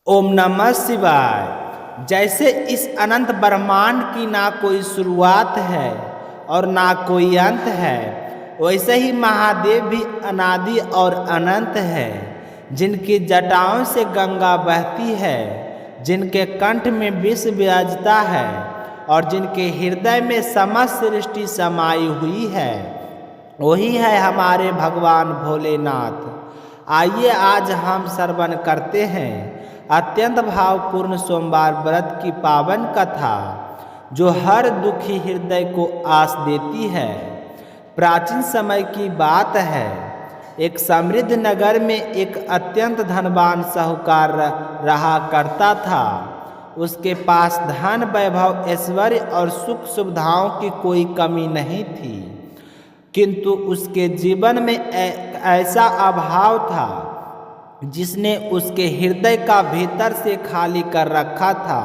ओम नमः शिवाय। जैसे इस अनंत ब्रह्मांड की ना कोई शुरुआत है और ना कोई अंत है, वैसे ही महादेव भी अनादि और अनंत है। जिनकी जटाओं से गंगा बहती है, जिनके कंठ में विष विराजता है और जिनके हृदय में समस्त सृष्टि समाई हुई है, वही है हमारे भगवान भोलेनाथ। आइए आज हम श्रवण करते हैं अत्यंत भावपूर्ण सोमवार व्रत की पावन कथा, जो हर दुखी हृदय को आस देती है। प्राचीन समय की बात है, एक समृद्ध नगर में एक अत्यंत धनवान साहूकार रहा करता था। उसके पास धन, वैभव, ऐश्वर्य और सुख सुविधाओं की कोई कमी नहीं थी, किंतु उसके जीवन में एक ऐसा अभाव था जिसने उसके हृदय का भीतर से खाली कर रखा था।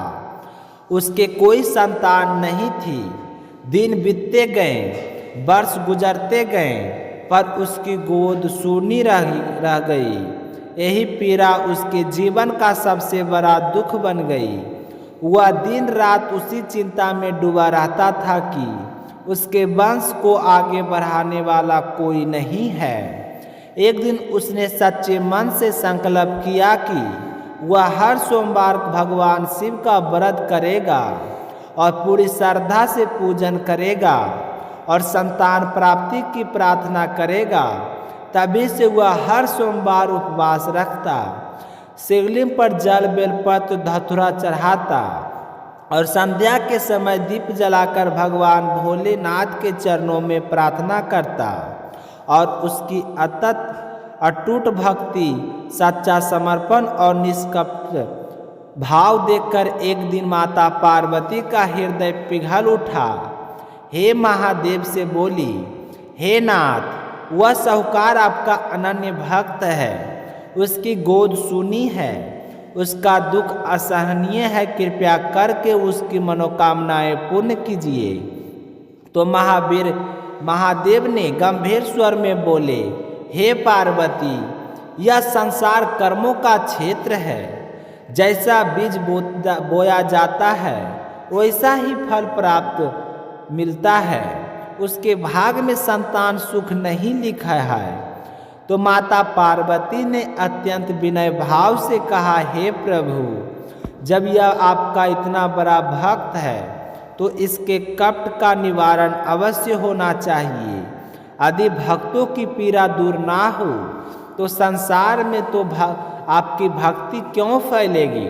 उसके कोई संतान नहीं थी। दिन बीतते गए, वर्ष गुजरते गए, पर उसकी गोद सूनी रह गई। यही पीड़ा उसके जीवन का सबसे बड़ा दुख बन गई। वह दिन रात उसी चिंता में डूबा रहता था कि उसके वंश को आगे बढ़ाने वाला कोई नहीं है। एक दिन उसने सच्चे मन से संकल्प किया कि वह हर सोमवार भगवान शिव का व्रत करेगा और पूरी श्रद्धा से पूजन करेगा और संतान प्राप्ति की प्रार्थना करेगा। तभी से वह हर सोमवार उपवास रखता, शिवलिंग पर जल, बेलपत्र, धतूरा चढ़ाता और संध्या के समय दीप जलाकर भगवान भोलेनाथ के चरणों में प्रार्थना करता। और उसकी अटूट भक्ति, सच्चा समर्पण और निष्कपट भाव देखकर एक दिन माता पार्वती का हृदय पिघल उठा। हे महादेव से बोली, हे नाथ, वह साहूकार आपका अनन्य भक्त है, उसकी गोद सूनी है, उसका दुख असहनीय है, कृपया करके उसकी मनोकामनाएं पूर्ण कीजिए। तो महादेव ने गंभीर स्वर में बोले, हे पार्वती, यह संसार कर्मों का क्षेत्र है। जैसा बीज बोया जाता है वैसा ही फल प्राप्त मिलता है। उसके भाग में संतान सुख नहीं लिखा है। तो माता पार्वती ने अत्यंत विनय भाव से कहा, हे प्रभु, जब यह आपका इतना बड़ा भक्त है तो इसके कपट का निवारण अवश्य होना चाहिए। यदि भक्तों की पीड़ा दूर ना हो तो संसार में तो आपकी भक्ति क्यों फैलेगी।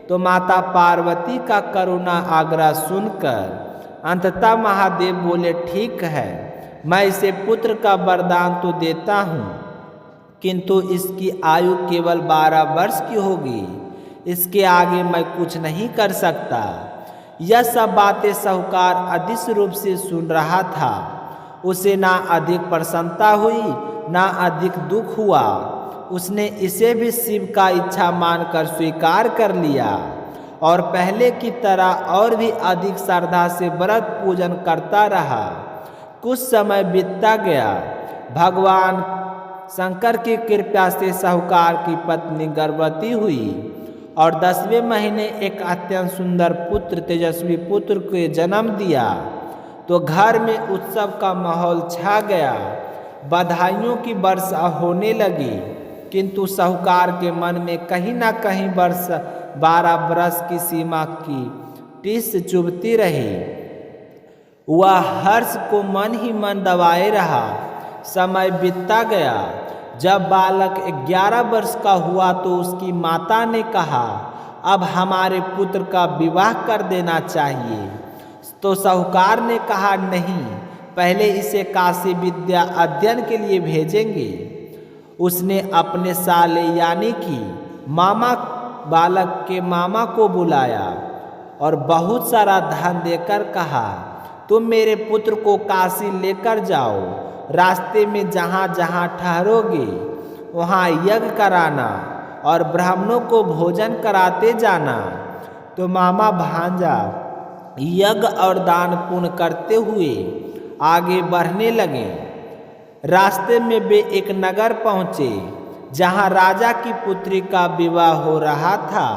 तो माता पार्वती का करुणा आग्रह सुनकर अंततः महादेव बोले, ठीक है, मैं इसे पुत्र का वरदान तो देता हूँ, किंतु इसकी आयु केवल 12 वर्ष की होगी। इसके आगे मैं कुछ नहीं कर सकता। यह सब बातें साहूकार अदिश रूप से सुन रहा था। उसे ना अधिक प्रसन्नता हुई, ना अधिक दुख हुआ। उसने इसे भी शिव का इच्छा मानकर स्वीकार कर लिया और पहले की तरह और भी अधिक श्रद्धा से व्रत पूजन करता रहा। कुछ समय बीतता गया। भगवान शंकर की कृपा से साहूकार की पत्नी गर्भवती हुई और 10वें महीने एक अत्यंत सुंदर पुत्र, तेजस्वी पुत्र को जन्म दिया। तो घर में उत्सव का माहौल छा गया। बधाइयों की वर्षा होने लगी, किंतु साहूकार के मन में कहीं ना कहीं 12 वर्ष की सीमा की टीस चुभती रही। वह हर्ष को मन ही मन दबाए रहा। समय बीतता गया। जब बालक 11 वर्ष का हुआ तो उसकी माता ने कहा, अब हमारे पुत्र का विवाह कर देना चाहिए। तो साहूकार ने कहा, नहीं, पहले इसे काशी विद्या अध्ययन के लिए भेजेंगे। उसने अपने साले यानी कि मामा, बालक के मामा को बुलाया और बहुत सारा धन देकर कहा, तुम मेरे पुत्र को काशी लेकर जाओ। रास्ते में जहाँ जहाँ ठहरोगे वहाँ यज्ञ कराना और ब्राह्मणों को भोजन कराते जाना। तो मामा भांजा यज्ञ और दान पुण्य करते हुए आगे बढ़ने लगे। रास्ते में वे एक नगर पहुँचे जहाँ राजा की पुत्री का विवाह हो रहा था।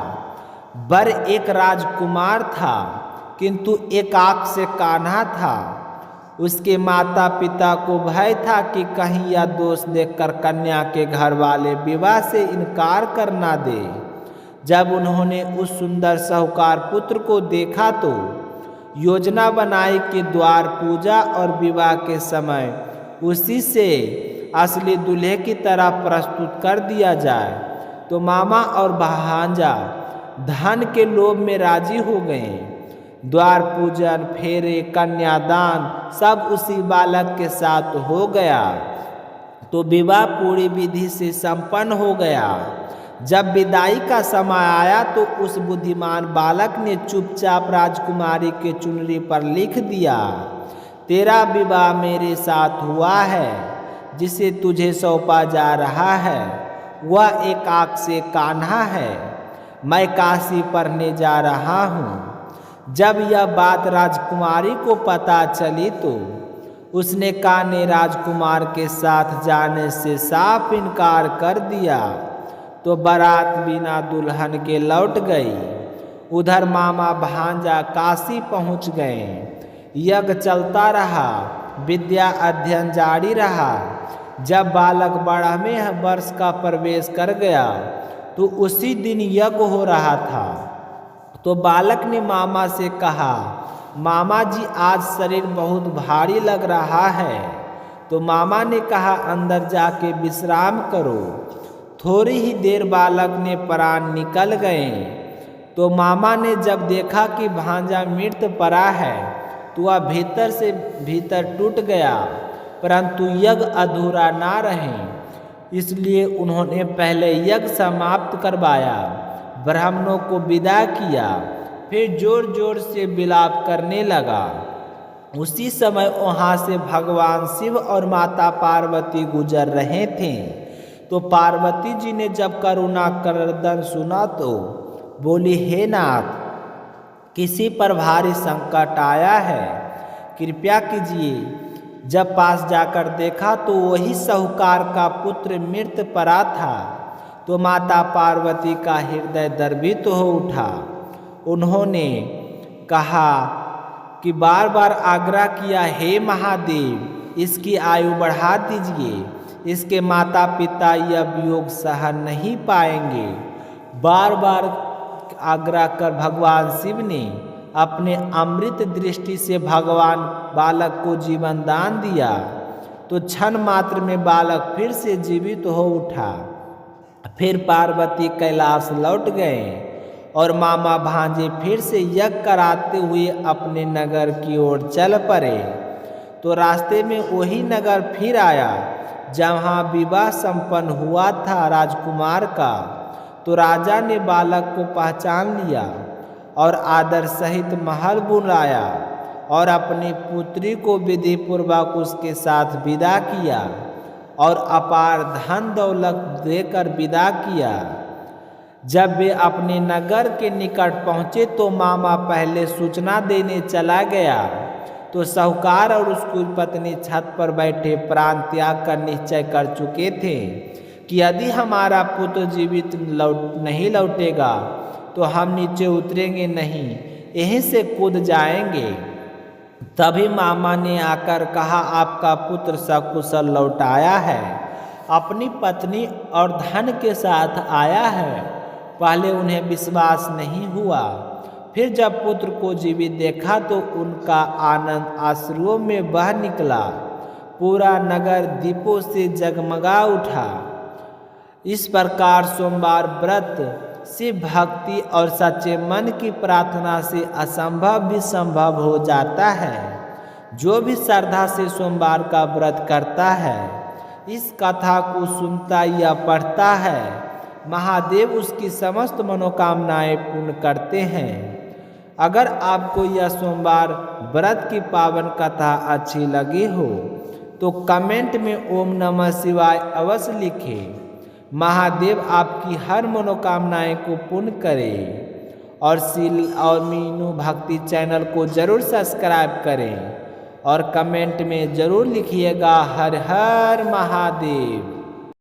वर एक राजकुमार था, किंतु एक आंख से कान्हा था। उसके माता पिता को भय था कि कहीं यह दोष देखकर कन्या के घर वाले विवाह से इनकार कर ना दे। जब उन्होंने उस सुंदर साहूकार पुत्र को देखा तो योजना बनाई कि द्वार पूजा और विवाह के समय उसी से असली दूल्हे की तरह प्रस्तुत कर दिया जाए। तो मामा और भांजा धन के लोभ में राजी हो गए। द्वार पूजन, फेरे, कन्यादान सब उसी बालक के साथ हो गया। तो विवाह पूरी विधि से संपन्न हो गया। जब विदाई का समय आया तो उस बुद्धिमान बालक ने चुपचाप राजकुमारी के चुनरी पर लिख दिया, तेरा विवाह मेरे साथ हुआ है। जिसे तुझे सौंपा जा रहा है वह एक आंख से कान्हा है। मैं काशी पढ़ने जा रहा हूँ। जब यह बात राजकुमारी को पता चली तो उसने कान्हे राजकुमार के साथ जाने से साफ इनकार कर दिया। तो बारात बिना दुल्हन के लौट गई। उधर मामा भांजा काशी पहुँच गए। यज्ञ चलता रहा, विद्या अध्ययन जारी रहा। जब बालक 12वें वर्ष का प्रवेश कर गया तो उसी दिन यज्ञ हो रहा था। तो बालक ने मामा से कहा, मामा जी आज शरीर बहुत भारी लग रहा है। तो मामा ने कहा, अंदर जाके विश्राम करो। थोड़ी ही देर बालक ने प्राण निकल गए। तो मामा ने जब देखा कि भांजा मृत पड़ा है तो वह भीतर से भीतर टूट गया, परंतु यज्ञ अधूरा ना रहे, इसलिए उन्होंने पहले यज्ञ समाप्त करवाया, ब्राह्मणों को विदा किया, फिर जोर जोर से विलाप करने लगा। उसी समय वहाँ से भगवान शिव और माता पार्वती गुजर रहे थे। तो पार्वती जी ने जब करुणा क्रंदन सुना तो बोली, हे नाथ, किसी पर भारी संकट आया है, कृपया कीजिए। जब पास जाकर देखा तो वही साहूकार का पुत्र मृत पड़ा था। तो माता पार्वती का हृदय द्रवित हो उठा। उन्होंने कहा कि बार बार आग्रह किया, हे महादेव, इसकी आयु बढ़ा दीजिए। इसके माता पिता यह वियोग सह नहीं पाएंगे। बार बार आग्रह कर भगवान शिव ने अपने अमृत दृष्टि से भगवान बालक को जीवन दान दिया। तो क्षण मात्र में बालक फिर से जीवित हो उठा। फिर पार्वती कैलाश लौट गए और मामा भांजे फिर से यज्ञ कराते हुए अपने नगर की ओर चल पड़े। तो रास्ते में वही नगर फिर आया जहाँ विवाह संपन्न हुआ था राजकुमार का। तो राजा ने बालक को पहचान लिया और आदर सहित महल बुलाया और अपनी पुत्री को विधि पूर्वक उसके साथ विदा किया और अपार धन दौलत देकर विदा किया। जब वे अपने नगर के निकट पहुँचे तो मामा पहले सूचना देने चला गया। तो साहूकार और उसकी पत्नी छत पर बैठे प्राण त्याग कर निश्चय कर चुके थे कि यदि हमारा पुत्र जीवित नहीं लौटेगा तो हम नीचे उतरेंगे नहीं, यहीं से कूद जाएंगे। तभी मामा ने आकर कहा, आपका पुत्र सकुशल लौट आया है, अपनी पत्नी और धन के साथ आया है। पहले उन्हें विश्वास नहीं हुआ, फिर जब पुत्र को जीवित देखा तो उनका आनंद आंसुओं में बह निकला। पूरा नगर दीपों से जगमगा उठा। इस प्रकार सोमवार व्रत शिव भक्ति और सच्चे मन की प्रार्थना से असंभव भी संभव हो जाता है। जो भी श्रद्धा से सोमवार का व्रत करता है, इस कथा को सुनता या पढ़ता है, महादेव उसकी समस्त मनोकामनाएं पूर्ण करते हैं। अगर आपको यह सोमवार व्रत की पावन कथा अच्छी लगी हो तो कमेंट में ओम नमः शिवाय अवश्य लिखें। महादेव आपकी हर मनोकामनाएं को पूर्ण करे। और मीनू भक्ति चैनल को जरूर सब्सक्राइब करें और कमेंट में जरूर लिखिएगा हर हर महादेव।